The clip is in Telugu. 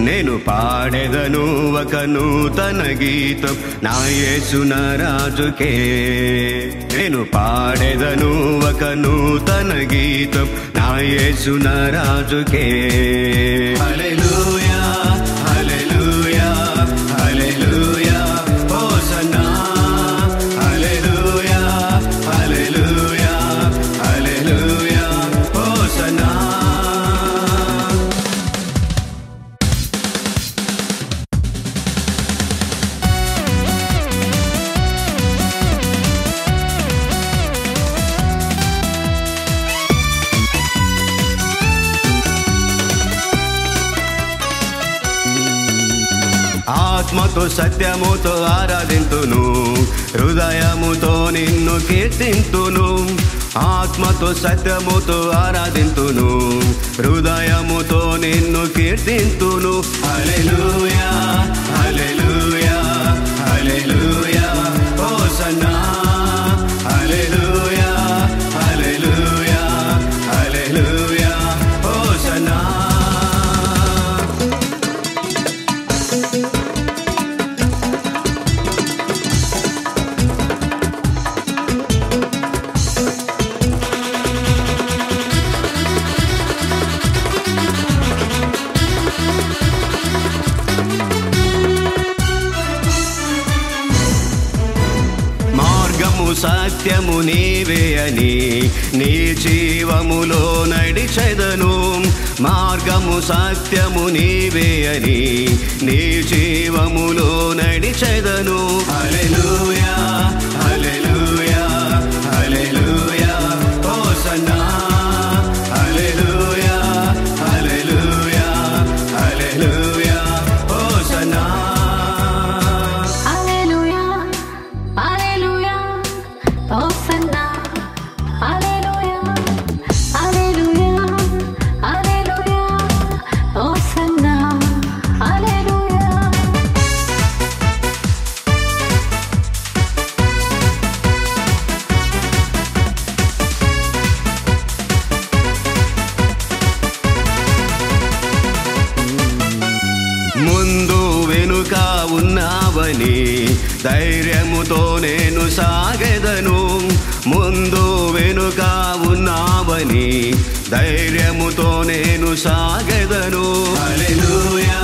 నేను పాడెదను ఒక నూతన గీతం నా యేసున రాజుకే. నేను పాడెదను ఒక నూతన గీతం నా యేసున రాజుకే. హల్లెలూయా హల్లెలూయా హల్లెలూయా హోసన్నా హల్లెలూయా హల్లెలూయా హల్లెలూయా హోసన్నా. ఆత్మతో సత్యముతో ఆరాధింతును, హృదయముతో నిన్ను కీర్తింతును. ఆత్మతో సత్యముతో ఆరాధింతును, హృదయముతో నిన్ను కీర్తింతును. హల్లెలూయా హల్లెలూయా హల్లెలూయా హోసన్నా హల్లెలూయా హల్లెలూయా హల్లెలూయా హోసన్నా. సత్యము నీవే అని నీ జీవములో నడిచెదను. మార్గము సత్యము నీవే అని నీ జీవములో నడిచెదను. హల్లెలూయా హల్లెలూయా హల్లెలూయా హోసన్నా హల్లెలూయా హల్లెలూయా హల్లెలూయా హోసన్నా. ముందు వెనుక ఉన్నావని ధైర్యముతో నేను సాగెదను. ముందు వెనుక ఉన్నావని ధైర్యముతో నేను సాగెదను. హల్లెలూయా